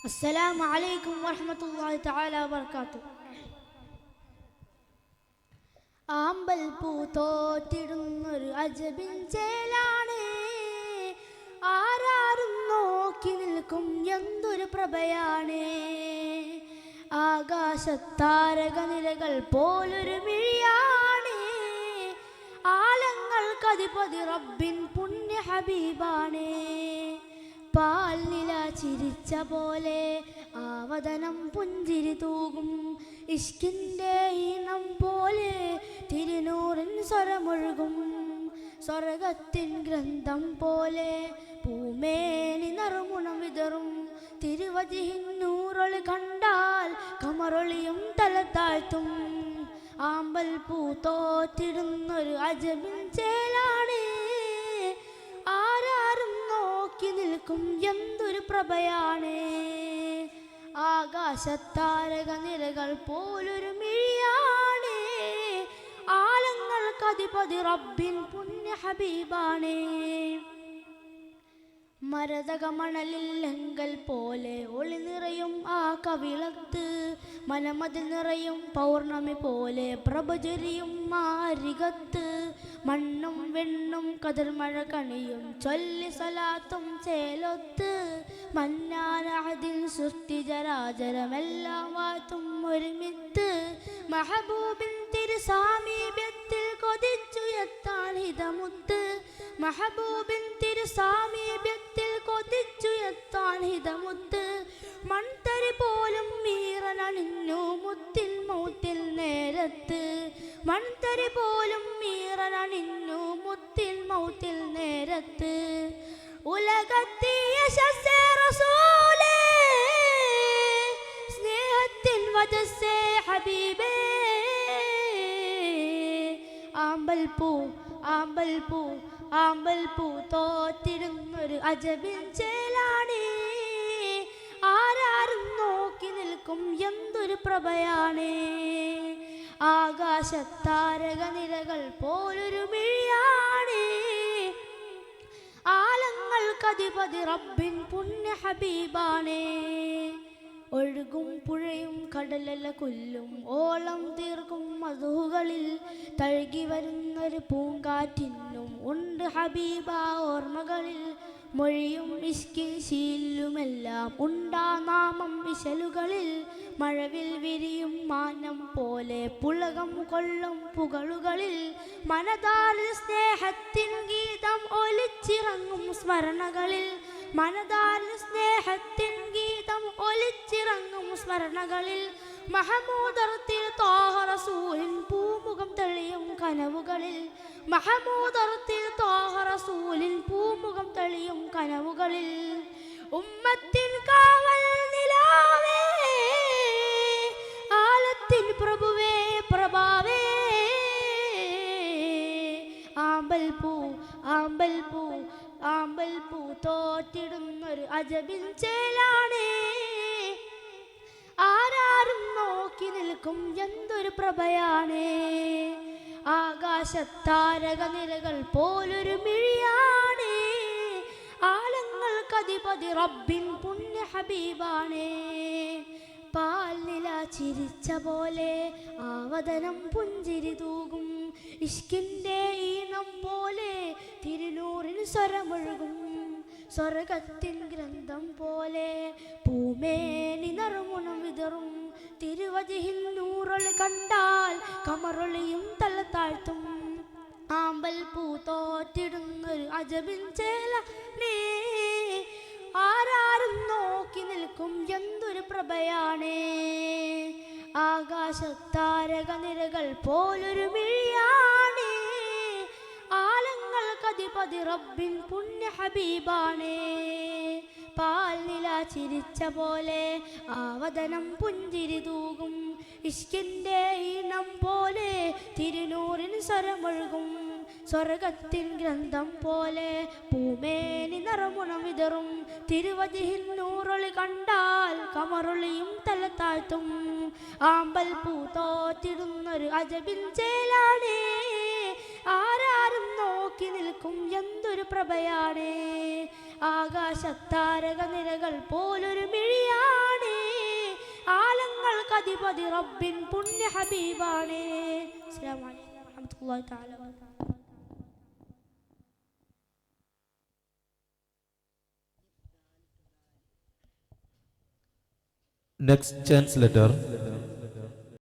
അസ്സലാമു അലൈക്കും വറഹ്മത്തുള്ളാഹി തആല വബറകാതുഹു. ആമ്പൽ പൂത്തോത്തിടുന്നൊരു അജബിൻ ചേലാണ്, ആരാരും നോക്കി നിൽക്കും എന്തൊരു പ്രഭയാണ്. ആകാശത്താരകനിരകൾ പോലൊരു മിഴിയാണ്, ആലങ്ങൾക്കധിപതി റബ്ബിൻ പുണ്യ ഹബീബാണ്. പാൽനില ചിരിച്ച പോലെ ആവതനം പുഞ്ചിരി തൂകും, ഇഷ്കിൻ്റെ ഈണം പോലെ തിരുനൂറിൻ സ്വരമൊഴുകും. സ്വർഗത്തിൻ ഗ്രന്ഥം പോലെ പൂമേനി നറുമുണം വിതറും, തിരുവജിഹിൻ നൂറൊളി കണ്ടാൽ കമറൊളിയും തല താഴ്ത്തും. ആമ്പൽ പൂത്തോത്തിടുന്നൊരു അജബിൻ ചേലാണ്, ആരാരും നോക്കി നിൽക്കും എന്തൊരു പ്രഭയാണ്. ആകാശത്താരക നിരകൾ പോലൊരു മിഴിയാണ്, ആലങ്ങൾക്കധിപതി റബ്ബിൻ പുണ്യ ഹബീബാണ്. മരതക മണലിൽ ലങ്കൽ പോലെ ഒളി നിറയും ആ കവിളത്ത്, മനമതിൽ നിറയും പൗർണമി പോലെ പ്രഭചരിയും മാരികത്ത്. മണ്ണും വെണ്ണും കതിർമഴ കണിയും ചൊല്ലി സലാത്തും ചേലൊത്ത്, മന്നാനഅദിൻ സൃഷ്ടി ജരാചരമെല്ലാം വാത്തും ഒരുമിത്ത്. മഹബൂബിൻ തിരുസാമീപ്യത്തിൽ കൊതിച്ചു എത്താൻ ഹിതമുത്ത്, മഹബൂബിൻ തിരുസാമീപ്യത്തിൽ കൊതിച്ചു എത്താൻ ഹിതമുത്ത്. മൺതരി പോലും മീറനണിഞ്ഞു മുത്തിൽ മൗത്തിൽ നേരത്ത്, മൺതരി പോലും മീറനണിഞ്ഞു മുത്തിൽ മൗത്തിൽ നേരത്ത്. ഉലകത്തിയ ശസ്സേ റസൂലേ, സ്നേഹത്തിൻ വജസ്സേ ഹബീബേ. ആമ്പൽ പൂ ആമ്പൽ പൂ ആമ്പൽ പൂ തോത്തിടുന്നൊരു അജബിൻ ചേലാണ്, ആരാരും നോക്കി നിൽക്കും എന്തൊരു പ്രഭയാണ്. ആകാശത്താരക നിരകൾ പോലൊരു മിഴിയാണ്, ആലങ്ങൾക്കധിപതി റബ്ബിൻ പുണ്യ ഹബീബാണ്. ഒഴുകും പുഴയും കടലല കൊല്ലും ഓളം തീർക്കും മധുകളിൽ, തഴുകി വരുന്നൊരു പൂങ്കാറ്റിനും ഉണ്ട് ഹബീബ ഓർമ്മകളിൽ. മൊഴിയും ഇഷ്കിൻ ശീലുമെല്ലാം ഉണ്ടാ നാമം വിശലുകളിൽ, മഴവിൽ വിരിയും മാനം പോലെ പുളകം കൊള്ളും പുകളുകളിൽ. മനതാരിൽ സ്നേഹത്തിൻ ഗീതം ഒലിച്ചിറങ്ങും സ്മരണകളിൽ, മനതാരിൽ സ്നേഹത്തിൻ ഗീതം ഒലിച്ചിറങ്ങും സ്മരണകളിൽ. മഹമൂദർത്തിൽ ത്വാഹ റസൂലിൻ പൂമുഖം തെളിയും കനവുകളിൽ, മഹമൂദർത്തിൽ ത്വാഹ റസൂലിൻ പൂമുഖം തെളിയും കനവുകളിൽ. ഉമ്മത്തിൻ കാവൽ നിലാവേ, ആലത്തിൻ പ്രഭുവേ പ്രഭാവേ. ആമ്പൽ പൂ ആമ്പൽ പൂ ആമ്പൽ പൂ തോറ്റിടുന്നൊരു അജബിൻ ചേലാണ്, ആരാരും നോക്കി നിൽക്കും എന്തൊരു പ്രഭയാണ്. ആകാശത്താരക നിരകൾ പോലൊരു മിഴിയാണ്, ആലങ്ങൾക്കധിപതി റബ്ബിൻ പുണ്യ ഹബീബാണ്. പാൽനില ചിരിച്ച പോലെ ആവതനം പുഞ്ചിരി തൂകും, ഇഷ്കിൻ്റെ ഈണം പോലെ തിരുനൂറിൻ സ്വരമൊഴുകും. സ്വർഗത്തിൻ ഗ്രന്ഥം പോലെ പൂമേനി നറുമുണം വിതറും, തിരുവജിഹിൻ നൂറൊളി കണ്ടാൽ കമറൊളിയും തല താഴ്ത്തും. ആമ്പൽ പൂ തോറ്റിടുന്നൊരു അജബിൻ ചേലനേ, ആരാരും നോക്കി നിൽക്കും എന്തൊരു പ്രഭയാണ്. ആകാശത്താരക നിരകൾ പോലൊരു മിഴിയാണ്, ആലങ്ങൾക്കധിപതി റബ്ബിൻ പുണ്യ ഹബീബാണ്. പാൽനില ചിരിച്ച പോലെ ആവതനം പുഞ്ചിരി തൂകും, ഇഷ്കിൻ്റെ ഈണം പോലെ തിരുനൂറിൻ സ്വരമൊഴുകും. സ്വർഗത്തിൻ ഗ്രന്ഥം പോലെ പൂമേനി നറുമുണം വിതറും, തിരുവജിഹിൻ നൂറൊളി കണ്ടാൽ കമറൊളിയും തല താഴ്ത്തും. ആമ്പൽ പൂ തോത്തിടുന്നൊരു അജബിൻ ചേലാണ്, ആരാരും നോക്കി നിൽക്കും എന്തൊരു പ്രഭയാണ്. ആകാശത്താരക നിരകൾ പോലൊരു മിഴിയാണ്. ആധിപതി റബ്ബിൻ പുണ്യ ഹബീബാണ്. അസ്സലാമു അലൈക്കും വറഹ്മത്തുള്ളാഹി തആല വബറകാതുഹു. Next chance letter